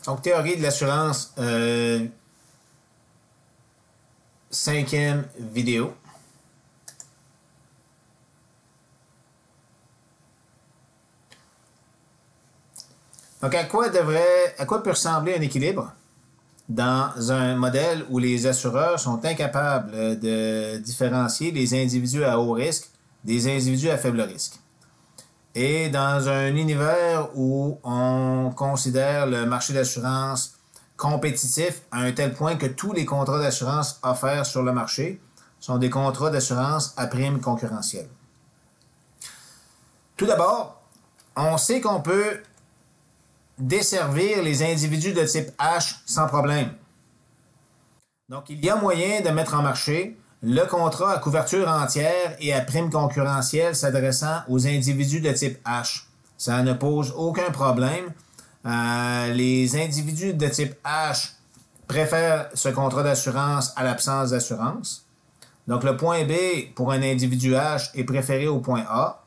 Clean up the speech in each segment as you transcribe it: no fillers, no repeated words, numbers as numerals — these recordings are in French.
Donc, théorie de l'assurance, 5e vidéo. Donc, à quoi peut ressembler un équilibre dans un modèle où les assureurs sont incapables de différencier les individus à haut risque des individus à faible risque? Et dans un univers où on considère le marché d'assurance compétitif à un tel point que tous les contrats d'assurance offerts sur le marché sont des contrats d'assurance à prime concurrentielle. Tout d'abord, on sait qu'on peut desservir les individus de type H sans problème. Donc, il y a moyen de mettre en marché le contrat à couverture entière et à prime concurrentielle s'adressant aux individus de type H. Ça ne pose aucun problème. Les individus de type H préfèrent ce contrat d'assurance à l'absence d'assurance. Donc, le point B pour un individu H est préféré au point A.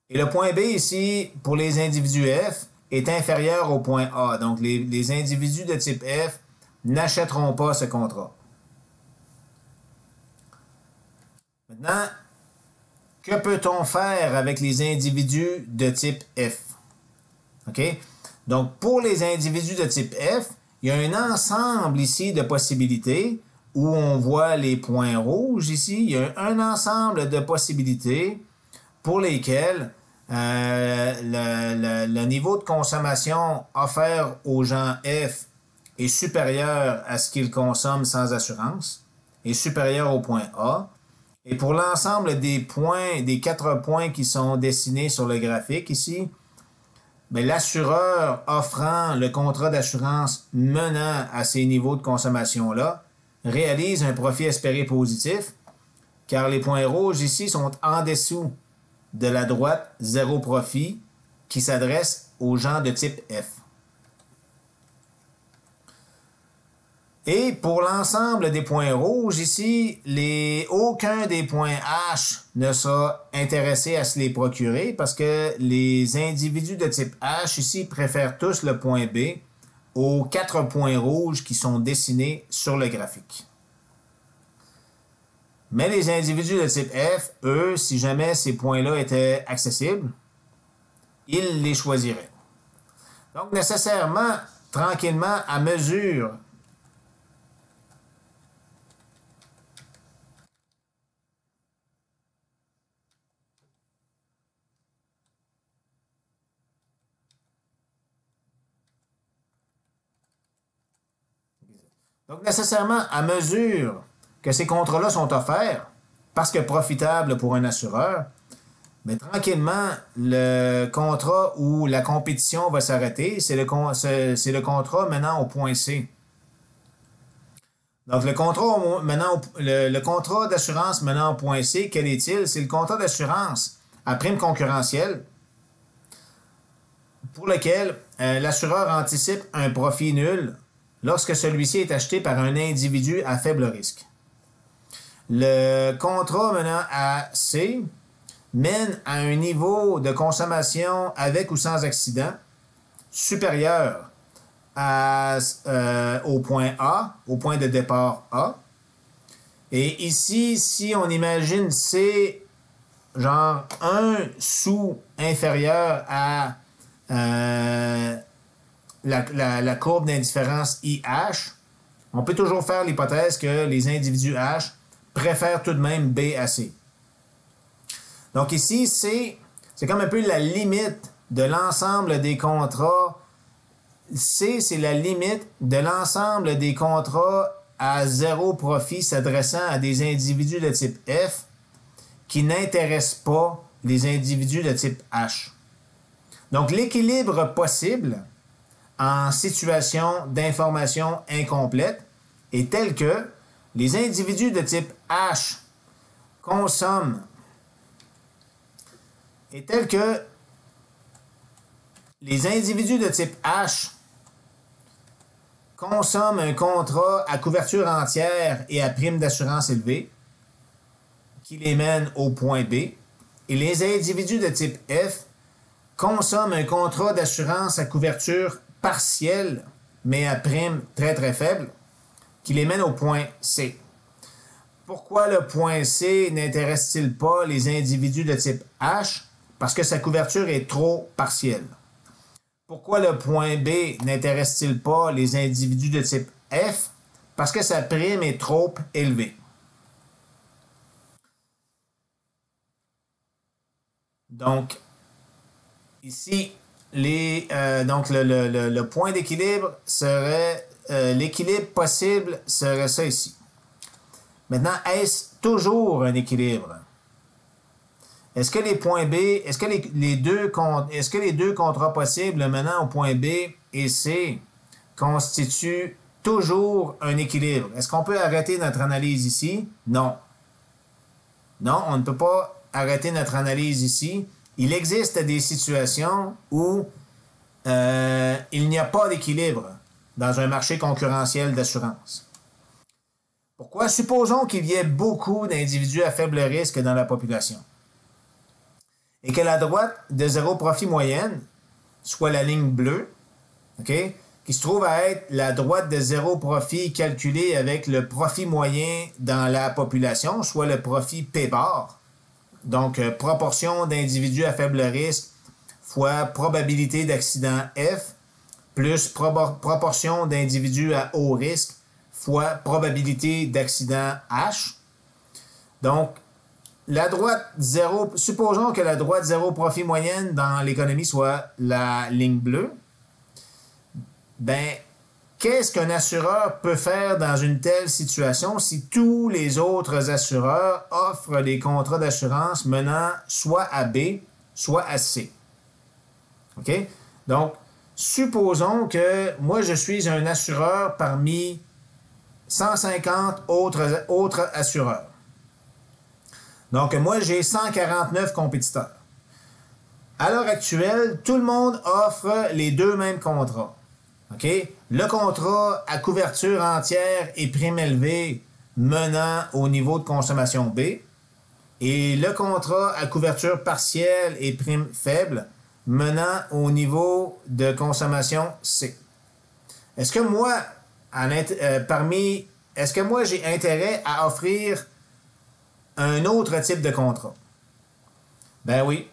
Et le point B ici, pour les individus F, est inférieur au point A. Donc, les individus de type F n'achèteront pas ce contrat. Maintenant, que peut-on faire avec les individus de type F? OK? Donc, pour les individus de type F, il y a un ensemble ici de possibilités où on voit les points rouges ici. Il y a un ensemble de possibilités pour lesquelles le niveau de consommation offert aux gens F est supérieur à ce qu'ils consomment sans assurance, est supérieur au point A. Et pour l'ensemble des points, des 4 points qui sont dessinés sur le graphique ici, l'assureur offrant le contrat d'assurance menant à ces niveaux de consommation-là réalise un profit espéré positif, car les points rouges ici sont en dessous de la droite zéro profit qui s'adresse aux gens de type F. Et pour l'ensemble des points rouges ici, aucun des points H ne sera intéressé à se les procurer parce que les individus de type H ici préfèrent tous le point B aux 4 points rouges qui sont dessinés sur le graphique. Mais les individus de type F, eux, si jamais ces points-là étaient accessibles, ils les choisiraient. Donc, nécessairement, tranquillement, à mesure que ces contrats-là sont offerts, parce que profitables pour un assureur, mais tranquillement, le contrat où la compétition va s'arrêter, c'est le contrat menant au point C. Donc, le contrat d'assurance menant au point C, quel est-il? C'est le contrat d'assurance à prime concurrentielle pour lequel l'assureur anticipe un profit nul lorsque celui-ci est acheté par un individu à faible risque. Le contrat menant à C mène à un niveau de consommation avec ou sans accident supérieur au point A, au point de départ A. Et ici, si on imagine C genre 1 sous inférieur à la courbe d'indifférence IH, on peut toujours faire l'hypothèse que les individus H préfèrent tout de même B à C. Donc ici, c'est comme un peu la limite de l'ensemble des contrats. C, c'est la limite de l'ensemble des contrats à zéro profit s'adressant à des individus de type F qui n'intéressent pas les individus de type H. Donc l'équilibre possible en situation d'information incomplète est tel que les individus de type H consomment est tel que les individus de type H consomment un contrat à couverture entière et à prime d'assurance élevée qui les mène au point B, et les individus de type F consomment un contrat d'assurance à couverture partielle mais à prime très très faible, qui les mène au point C. Pourquoi le point C n'intéresse-t-il pas les individus de type H? Parce que sa couverture est trop partielle. Pourquoi le point B n'intéresse-t-il pas les individus de type F? Parce que sa prime est trop élevée. Donc, ici, le point d'équilibre serait, l'équilibre possible serait ça ici. Maintenant, est-ce toujours un équilibre? Est-ce que les points B, est-ce que les deux contrats possibles menant au point B et C constituent toujours un équilibre? Est-ce qu'on peut arrêter notre analyse ici? Non. Non, on ne peut pas arrêter notre analyse ici. Il existe des situations où il n'y a pas d'équilibre dans un marché concurrentiel d'assurance. Pourquoi? Supposons qu'il y ait beaucoup d'individus à faible risque dans la population et que la droite de zéro profit moyenne soit la ligne bleue, okay, qui se trouve à être la droite de zéro profit calculée avec le profit moyen dans la population, soit le profit P-bar, donc proportion d'individus à faible risque fois probabilité d'accident F, plus proportion d'individus à haut risque fois probabilité d'accident H. Donc, la droite zéro, supposons que la droite zéro profit moyenne dans l'économie soit la ligne bleue. Ben, qu'est-ce qu'un assureur peut faire dans une telle situation si tous les autres assureurs offrent des contrats d'assurance menant soit à B, soit à C? OK? Donc, supposons que moi, je suis un assureur parmi 150 autres assureurs. Donc, moi, j'ai 149 compétiteurs. À l'heure actuelle, tout le monde offre les deux mêmes contrats. OK? Le contrat à couverture entière et prime élevée menant au niveau de consommation B et le contrat à couverture partielle et prime faible menant au niveau de consommation C. Est-ce que moi, est-ce que moi j'ai intérêt à offrir un autre type de contrat? Ben oui.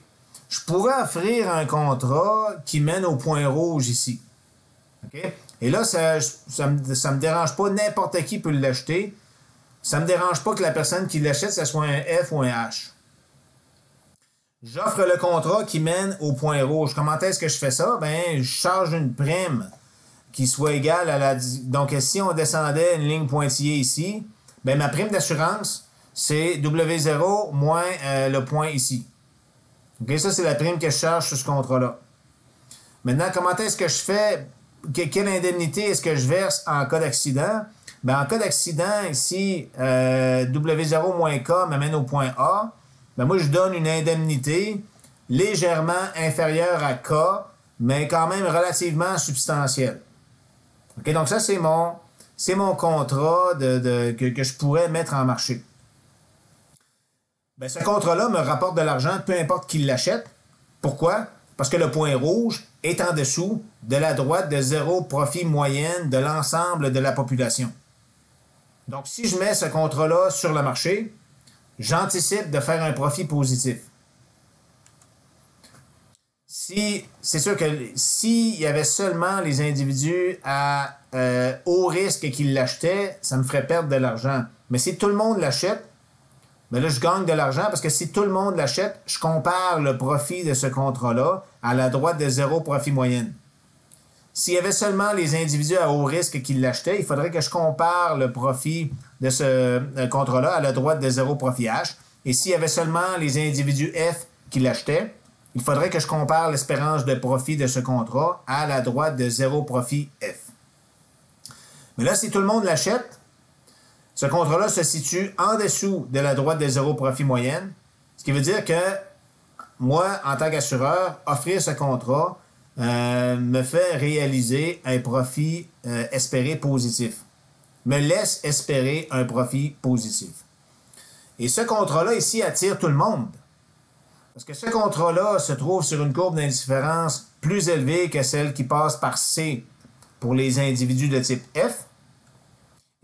Je pourrais offrir un contrat qui mène au point rouge ici. OK? Et là, ça me dérange pas. N'importe qui peut l'acheter. Ça me dérange pas que la personne qui l'achète, ce soit un F ou un H. J'offre le contrat qui mène au point rouge. Comment est-ce que je fais ça? Ben, je charge une prime qui soit égale à la... Donc, si on descendait une ligne pointillée ici, ben ma prime d'assurance, c'est W0 moins le point ici. OK, ça, c'est la prime que je charge sur ce contrat-là. Maintenant, comment est-ce que je fais? Quelle indemnité est-ce que je verse en cas d'accident? Ben, en cas d'accident, ici, W0 moins K m'amène au point A. Ben, moi, je donne une indemnité légèrement inférieure à K, mais quand même relativement substantielle. OK, donc ça, c'est mon contrat que je pourrais mettre en marché. Ben, ce contrat-là me rapporte de l'argent, peu importe qui l'achète. Pourquoi? Parce que le point rouge est en dessous de la droite de zéro profit moyenne de l'ensemble de la population. Donc, si je mets ce contrat-là sur le marché, j'anticipe de faire un profit positif. C'est sûr que s'il y avait seulement les individus à haut risque qui l'achetaient, ça me ferait perdre de l'argent. Mais si tout le monde l'achète, ben là, je gagne de l'argent parce que si tout le monde l'achète, je compare le profit de ce contrat-là à la droite de zéro profit moyenne. S'il y avait seulement les individus à haut risque qui l'achetaient, il faudrait que je compare le profit de ce contrat-là à la droite de zéro profit H. Et s'il y avait seulement les individus F qui l'achetaient, il faudrait que je compare l'espérance de profit de ce contrat à la droite de zéro profit F. Mais là, si tout le monde l'achète, ce contrat-là se situe en dessous de la droite de zéro profit moyenne, ce qui veut dire que moi, en tant qu'assureur, offrir ce contrat me fait réaliser un profit espéré positif, me laisse espérer un profit positif. Et ce contrat-là ici attire tout le monde, parce que ce contrat-là se trouve sur une courbe d'indifférence plus élevée que celle qui passe par C pour les individus de type F.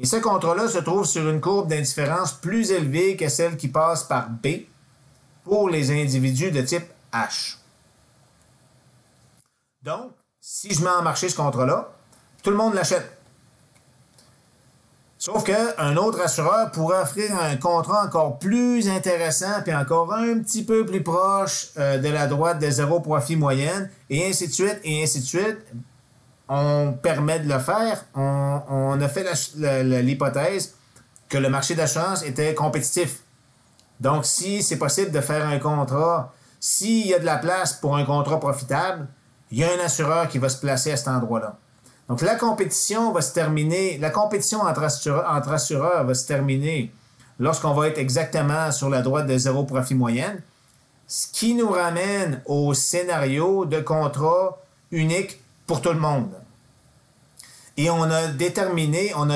Et ce contrat-là se trouve sur une courbe d'indifférence plus élevée que celle qui passe par B pour les individus de type H. Donc, si je mets en marché ce contrat-là, tout le monde l'achète. Sauf qu'un autre assureur pourrait offrir un contrat encore plus intéressant puis encore un petit peu plus proche de la droite de zéro profit moyenne, et ainsi de suite, et ainsi de suite. On permet de le faire. On a fait l'hypothèse que le marché d'assurance était compétitif. Donc, si c'est possible de faire un contrat, s'il y a de la place pour un contrat profitable, il y a un assureur qui va se placer à cet endroit-là. Donc, la compétition va se terminer, la compétition entre assureurs va se terminer lorsqu'on va être exactement sur la droite de zéro profit moyenne, ce qui nous ramène au scénario de contrat unique pour tout le monde. Et on a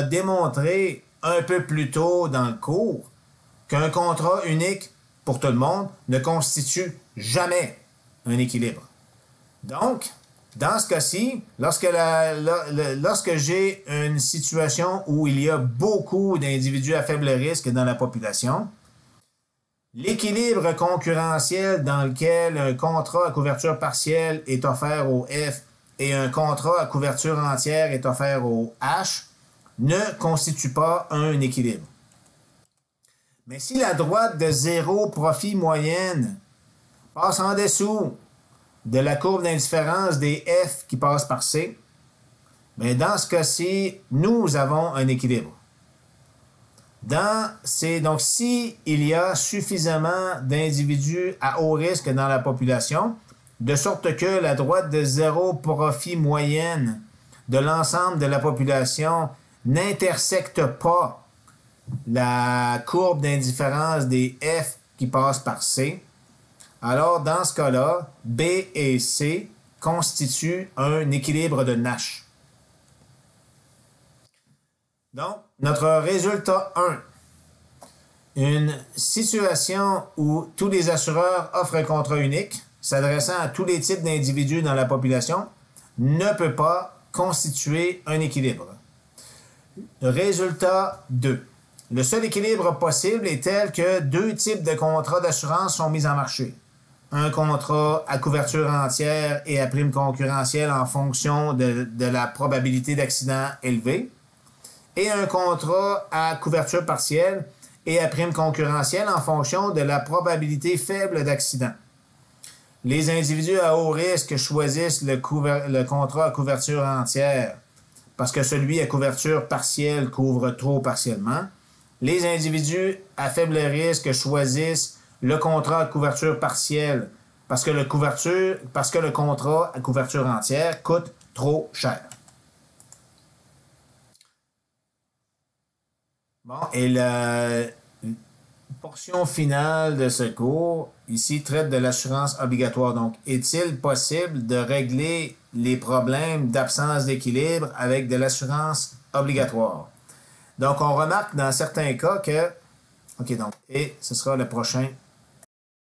démontré un peu plus tôt dans le cours qu'un contrat unique pour tout le monde ne constitue jamais un équilibre. Donc, dans ce cas-ci, lorsque j'ai une situation où il y a beaucoup d'individus à faible risque dans la population, l'équilibre concurrentiel dans lequel un contrat à couverture partielle est offert au F et un contrat à couverture entière est offert au H ne constitue pas un équilibre. Mais si la droite de zéro profit moyenne passe en dessous de la courbe d'indifférence des F qui passe par C, bien dans ce cas-ci, nous avons un équilibre. Donc, si il y a suffisamment d'individus à haut risque dans la population, de sorte que la droite de zéro profit moyenne de l'ensemble de la population n'intersecte pas la courbe d'indifférence des F qui passe par C, alors dans ce cas-là, B et C constituent un équilibre de Nash. Donc, notre résultat 1. Une situation où tous les assureurs offrent un contrat unique s'adressant à tous les types d'individus dans la population ne peut pas constituer un équilibre. Résultat 2. Le seul équilibre possible est tel que deux types de contrats d'assurance sont mis en marché. Un contrat à couverture entière et à prime concurrentielle en fonction de la probabilité d'accident élevée, et un contrat à couverture partielle et à prime concurrentielle en fonction de la probabilité faible d'accident. Les individus à haut risque choisissent le contrat à couverture entière parce que celui à couverture partielle couvre trop partiellement. Les individus à faible risque choisissent le contrat à couverture partielle parce que le contrat à couverture entière coûte trop cher. Bon, et la portion finale de ce cours, ici, traite de l'assurance obligatoire. Donc, est-il possible de régler les problèmes d'absence d'équilibre avec de l'assurance obligatoire? Donc, on remarque dans certains cas que... OK, donc, et ce sera le prochain